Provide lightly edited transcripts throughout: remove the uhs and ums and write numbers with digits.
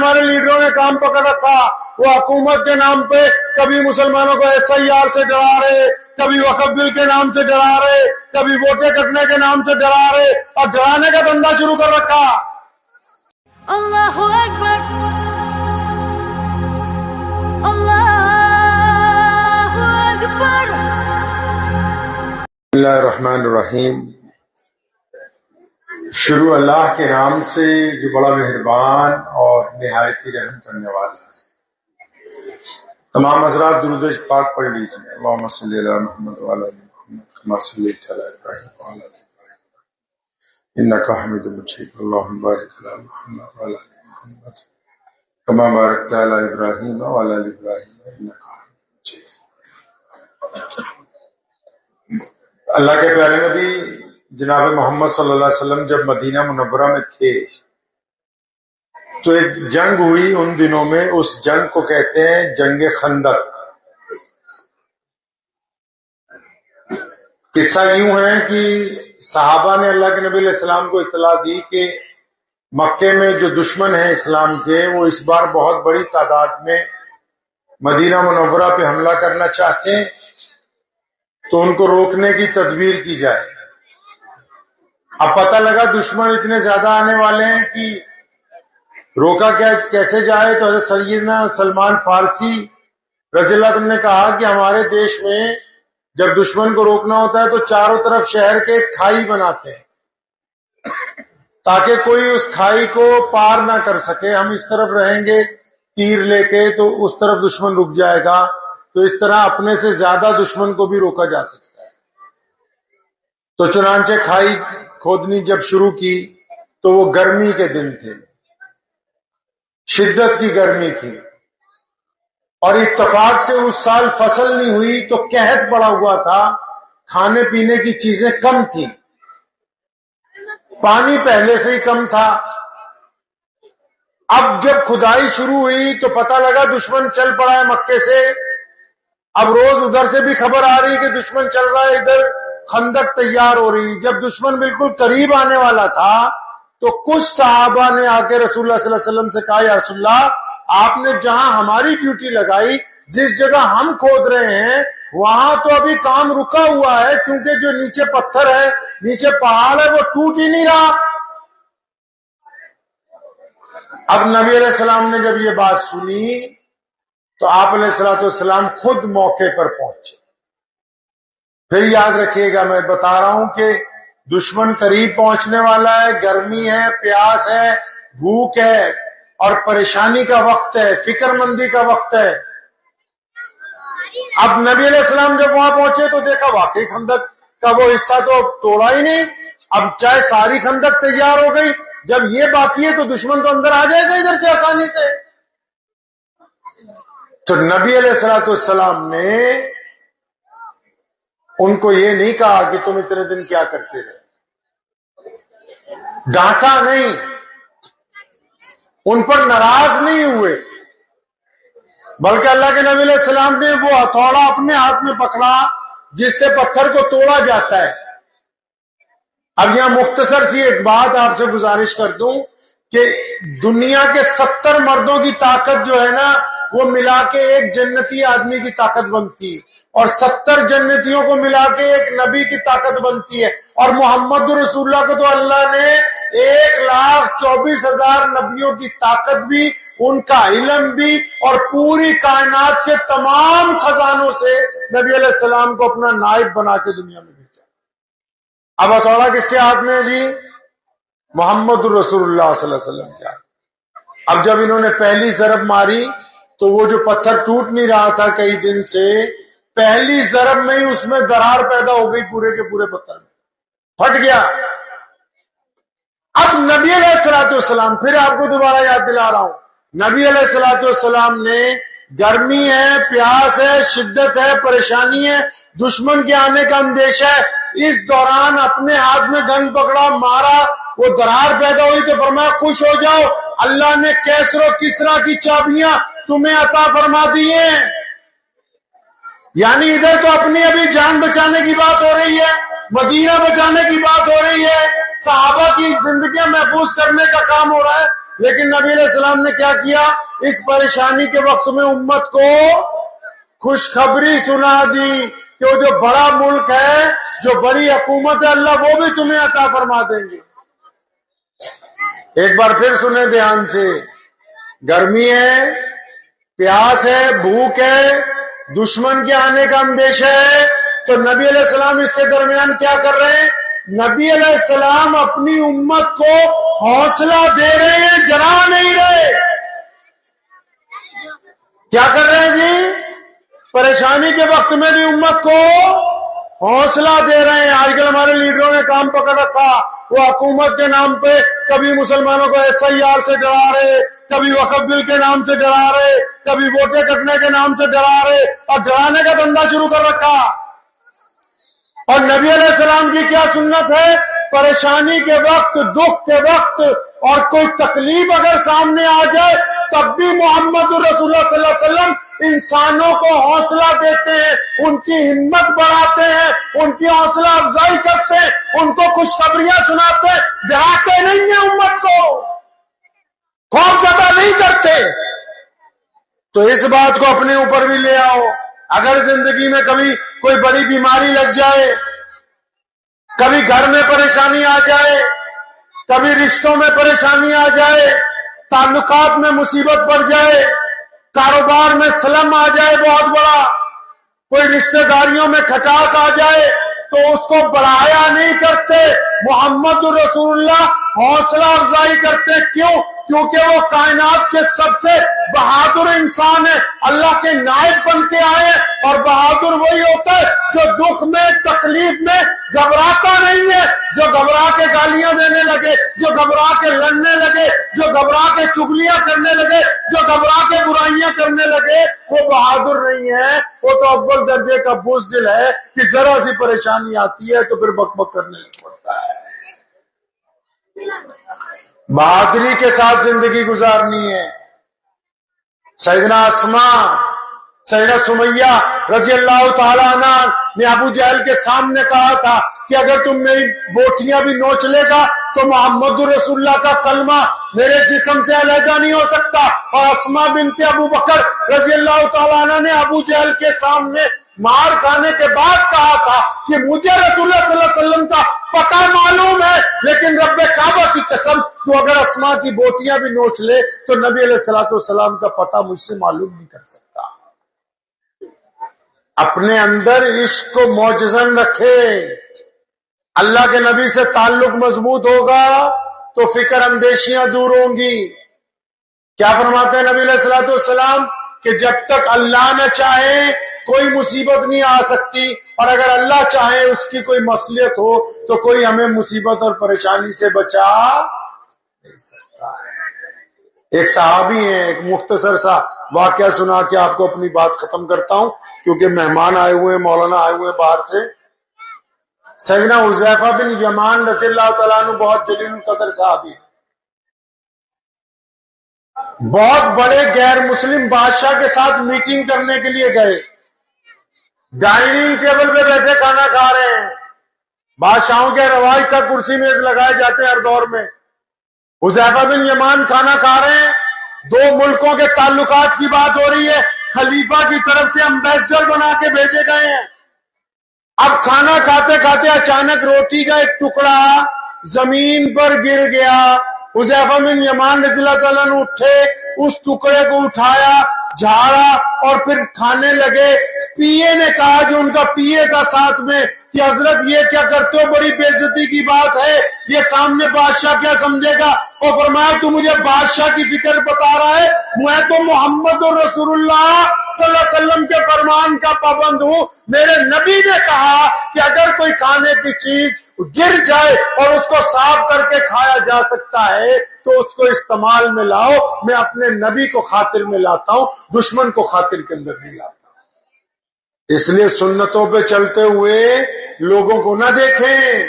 ہمارے لیڈروں نے کام پکڑ رکھا، وہ حکومت کے نام پہ کبھی مسلمانوں کو SIR سے ڈرا رہے، کبھی وقف بل کے نام سے ڈرا رہے، کبھی ووٹیں کٹنے کے نام سے ڈرا رہے، اور ڈرانے کا دھندا شروع کر رکھا۔ اللہ اکبر، اللہ اکبر۔ بسم اللہ الرحمن الرحیم۔ شروع اللہ کے نام سے جو بڑا مہربان اور نہایت ہی رحم کرنے والا ہے۔ تمام حضرات درود پاک پڑھ لیجیے۔ اللہم صلی علی محمد وعلی آل محمد کما صلیت علی ابراہیم وعلی آل ابراہیم انک حمید مجید۔ اللہم بارک علی محمد وعلی آل محمد کما بارکت علی ابراہیم وعلی آل ابراہیم انک حمید مجید۔ اللہ کے پیارے نبی جناب محمد صلی اللہ علیہ وسلم جب مدینہ منورہ میں تھے تو ایک جنگ ہوئی ان دنوں میں، اس جنگ کو کہتے ہیں جنگ خندق۔ قصہ یوں ہے کہ صحابہ نے اللہ کے نبی علیہ السلام کو اطلاع دی کہ مکے میں جو دشمن ہیں اسلام کے، وہ اس بار بہت بڑی تعداد میں مدینہ منورہ پہ حملہ کرنا چاہتے ہیں، تو ان کو روکنے کی تدبیر کی جائے۔ اب پتہ لگا دشمن اتنے زیادہ آنے والے ہیں کہ روکا کیسے جائے، تو حضرت سیدنا سلمان فارسی رضی اللہ عنہ نے کہا کہ ہمارے دیش میں جب دشمن کو روکنا ہوتا ہے تو چاروں طرف شہر کے کھائی بناتے ہیں تاکہ کوئی اس کھائی کو پار نہ کر سکے۔ ہم اس طرف رہیں گے تیر لے کے تو اس طرف دشمن رک جائے گا، تو اس طرح اپنے سے زیادہ دشمن کو بھی روکا جا سکتا ہے۔ تو چنانچہ کھائی کھودنی جب شروع کی تو وہ گرمی کے دن تھے، شدت کی گرمی تھی، اور اتفاق سے اس سال فصل نہیں ہوئی تو قحط پڑا ہوا تھا، کھانے پینے کی چیزیں کم تھیں، پانی پہلے سے ہی کم تھا۔ اب جب کھدائی شروع ہوئی تو پتہ لگا دشمن چل پڑا ہے مکے سے۔ اب روز ادھر سے بھی خبر آ رہی کہ دشمن چل رہا ہے، ادھر خندق تیار ہو رہی۔ جب دشمن بالکل قریب آنے والا تھا تو کچھ صحابہ نے آ کے رسول اللہ صلی اللہ علیہ وسلم سے کہا، یا رسول اللہ، آپ نے جہاں ہماری ڈیوٹی لگائی، جس جگہ ہم کھود رہے ہیں، وہاں تو ابھی کام رکا ہوا ہے، کیونکہ جو نیچے پتھر ہے، نیچے پہاڑ ہے، وہ ٹوٹ ہی نہیں رہا۔ اب نبی علیہ السلام نے جب یہ بات سنی تو آپ علیہ السلام خود موقع پر پہنچے۔ پھر یاد رکھیے گا، میں بتا رہا ہوں کہ دشمن قریب پہنچنے والا ہے، گرمی ہے، پیاس ہے، بھوک ہے، اور پریشانی کا وقت ہے، فکر مندی کا وقت ہے۔ اب نبی علیہ السلام جب وہاں پہنچے تو دیکھا واقعی خندق کا وہ حصہ تو توڑا ہی نہیں۔ اب چاہے ساری خندق تیار ہو گئی، جب یہ باقی ہے تو دشمن تو اندر آ جائے گا ادھر سے آسانی سے۔ تو نبی علیہ السلام نے ان کو یہ نہیں کہا کہ تم اتنے دن کیا کرتے رہے، ڈانٹا نہیں، ان پر ناراض نہیں ہوئے، بلکہ اللہ کے نبی علیہ السلام نے وہ ہتھوڑا اپنے ہاتھ میں پکڑا جس سے پتھر کو توڑا جاتا ہے۔ اب یہاں مختصر سی ایک بات آپ سے گزارش کر دوں کہ دنیا کے 70 مردوں کی طاقت جو ہے نا، وہ ملا کے ایک جنتی آدمی کی طاقت بنتی، اور 70 جنتیوں کو ملا کے ایک نبی کی طاقت بنتی ہے۔ اور محمد رسول اللہ کو تو اللہ نے 1,24,000 نبیوں کی طاقت بھی، ان کا علم بھی، اور پوری کائنات کے تمام خزانوں سے نبی علیہ السلام کو اپنا نائب بنا کے دنیا میں بھیجا۔ اب ہتھوڑا کس کے ہاتھ میں ہے جی؟ محمد رسول اللہ صلی اللہ علیہ وسلم کے ہاتھ۔ اب جب انہوں نے پہلی ضرب ماری تو وہ جو پتھر ٹوٹ نہیں رہا تھا کئی دن سے، پہلی ضرب میں ہی اس میں دراڑ پیدا ہو گئی، پورے کے پورے پتھر میں پھٹ گیا۔ اب نبی علیہ السلام، پھر آپ کو دوبارہ یاد دلا رہا ہوں، نبی علیہ السلام نے گرمی ہے، پیاس ہے، شدت ہے، پریشانی ہے، دشمن کے آنے کا اندیشہ ہے، اس دوران اپنے ہاتھ میں گن پکڑا، مارا، وہ دراڑ پیدا ہوئی تو فرمایا خوش ہو جاؤ، اللہ نے کیسر و کسرا کی چابیاں تمہیں عطا فرما دی ہیں۔ یعنی ادھر تو اپنی ابھی جان بچانے کی بات ہو رہی ہے، مدینہ بچانے کی بات ہو رہی ہے، صحابہ کی زندگیاں محفوظ کرنے کا کام ہو رہا ہے، لیکن نبی علیہ السلام نے کیا کیا؟ اس پریشانی کے وقت میں امت کو خوشخبری سنا دی کہ وہ جو بڑا ملک ہے، جو بڑی حکومت ہے، اللہ وہ بھی تمہیں عطا فرما دیں گے۔ ایک بار پھر سنیں دھیان سے، گرمی ہے، پیاس ہے، بھوک ہے، دشمن کے آنے کا اندیشہ ہے، تو نبی علیہ السلام اس کے درمیان کیا کر رہے ہیں؟ نبی علیہ السلام اپنی امت کو حوصلہ دے رہے ہیں، ڈرا نہیں رہے۔ کیا کر رہے ہیں جی؟ پریشانی کے وقت میں بھی امت کو حوصلہ دے رہے ہیں۔ آج کل ہمارے لیڈروں نے کام پکڑ رکھا، وہ حکومت کے نام پہ کبھی مسلمانوں کو SIR سے ڈرا رہے، کبھی وقف بل کے نام سے ڈرا رہے، کبھی ووٹیں کٹنے کے نام سے ڈرا رہے، اور ڈرانے کا دھندا شروع کر رکھا۔ اور نبی علیہ السلام کی کیا سنت ہے؟ پریشانی کے وقت، دکھ کے وقت اور کوئی تکلیف اگر سامنے آ جائے تب بھی محمد رسول اللہ صلی اللہ علیہ وسلم انسانوں کو حوصلہ دیتے ہیں، ان کی ہمت بڑھاتے ہیں، ان کی حوصلہ افزائی کرتے ہیں، ان کو خوشخبریاں سناتے ہیں، ڈراتے نہیں ہیں امت کو، خوف زدہ نہیں کرتے۔ تو اس بات کو اپنے اوپر بھی لے آؤ۔ اگر زندگی میں کبھی کوئی بڑی بیماری لگ جائے، کبھی گھر میں پریشانی آ جائے، کبھی رشتوں میں پریشانی آ جائے، تعلقات میں مصیبت پڑ جائے، کاروبار میں سلم آ جائے بہت بڑا، کوئی رشتہ داریوں میں کھٹاس آ جائے، تو اس کو بڑھایا نہیں کرتے، محمد رسول اللہ حوصلہ افزائی کرتے۔ کیوں؟ کیونکہ وہ کائنات کے سب سے بہادر انسان ہے، اللہ کے نائب بن کے آئے، اور بہادر وہی ہوتا ہے جو دکھ میں، تکلیف میں گھبراتا نہیں ہے، جو گھبرا کے گالیاں دینے لگے، جو گھبرا کے لڑنے لگے، جو گھبرا کے چگلیاں کرنے لگے، جو گھبرا کے برائیاں کرنے لگے، وہ بہادر نہیں ہے، وہ تو اول درجے کا بزدل ہے کہ ذرا سی پریشانی آتی ہے تو پھر بک بک کرنے لگ پڑتا ہے۔ بہادری کے ساتھ زندگی گزارنی ہے۔ سیدنا اسماء، سیدنا سمیہ رضی اللہ تعالیٰ عنہ نے ابو جہل کے سامنے کہا تھا کہ اگر تم میری بوٹیاں بھی نوچ لے گا تو محمد رسول اللہ کا کلمہ میرے جسم سے علیحدہ نہیں ہو سکتا۔ اور اسماء بنت ابو بکر رضی اللہ تعالیٰ عنہ نے ابو جہل کے سامنے مار کھانے کے بعد کہا تھا کہ مجھے رسول اللہ صلی اللہ علیہ وسلم کا پتہ معلوم ہے، لیکن رب کعبہ کی قسم تو اگر اسماء کی بوٹیاں بھی نوچ لے تو نبی علیہ الصلوۃ والسلام کا پتہ مجھ سے معلوم نہیں کر سکتا۔ اپنے اندر عشق کو معجزن رکھے، اللہ کے نبی سے تعلق مضبوط ہوگا تو فکر اندیشیاں دور ہوں گی۔ کیا فرماتے ہیں نبی علیہ الصلوۃ والسلام کہ جب تک اللہ نہ چاہے کوئی مصیبت نہیں آ سکتی، اور اگر اللہ چاہے اس کی کوئی مصلحت ہو تو کوئی ہمیں مصیبت اور پریشانی سے بچا نہیں سکتا ہے۔ ایک صحابی ہیں، ایک مختصر سا واقعہ سنا کے آپ کو اپنی بات ختم کرتا ہوں کیونکہ مہمان آئے ہوئے ہیں، مولانا آئے ہوئے ہیں باہر سے۔ سیدنا حذیفہ بن یمان رضی اللہ تعالیٰ عنہ بہت جلیل القدر صحابی ہیں، بہت بڑے غیر مسلم بادشاہ کے ساتھ میٹنگ کرنے کے لیے گئے، ڈائننگ ٹیبل پہ بیٹھے کھانا کھا رہے ہیں۔ بادشاہوں کے رواج تک کرسی میز لگائے جاتے ہیں ہر دور میں۔ حذیفہ بن یمان کھانا کھا رہے ہیں، دو ملکوں کے تعلقات کی بات ہو رہی ہے، خلیفہ کی طرف سے امبیسڈر بنا کے بھیجے گئے ہیں۔ اب کھانا کھاتے کھاتے اچانک روٹی کا ایک ٹکڑا زمین پر گر گیا۔ حذیفہ بن یمان رضی اللہ تعالیٰ عنہ اٹھے، اس ٹکڑے کو اٹھایا، جھاڑا اور پھر کھانے لگے۔ پیے نے کہا جو ان کا پیے کا ساتھ میں کہ حضرت یہ کیا کرتے ہو، بڑی بے عزتی کی بات ہے، یہ سامنے بادشاہ کیا سمجھے گا؟ اور فرمایا تو مجھے بادشاہ کی فکر بتا رہا ہے، میں تو محمد رسول اللہ صلی اللہ علیہ وسلم کے فرمان کا پابند ہوں۔ میرے نبی نے کہا کہ اگر کوئی کھانے کی چیز گر جائے اور اس کو صاف کر کے کھایا جا سکتا ہے تو اس کو استعمال میں لاؤ۔ میں اپنے نبی کو خاطر میں لاتا ہوں، دشمن کو خاطر کے اندر نہیں لاتا۔ اس لیے سنتوں پہ چلتے ہوئے لوگوں کو نہ دیکھیں،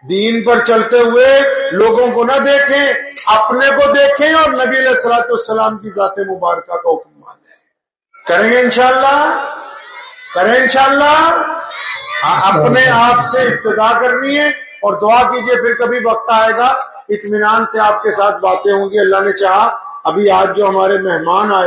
دین پر چلتے ہوئے لوگوں کو نہ دیکھیں، اپنے کو دیکھیں اور نبی علیہ الصلوۃ والسلام کی ذات مبارکہ کا حکم مانیں۔ کریں گے انشاءاللہ؟ کریں انشاءاللہ؟ اپنے آپ سے ابتدا کرنی ہے، اور دعا کیجئے پھر کبھی وقت آئے گا اطمینان سے آپ کے ساتھ باتیں ہوں گی. اللہ نے چاہا ابھی آج جو ہمارے مہمان آئے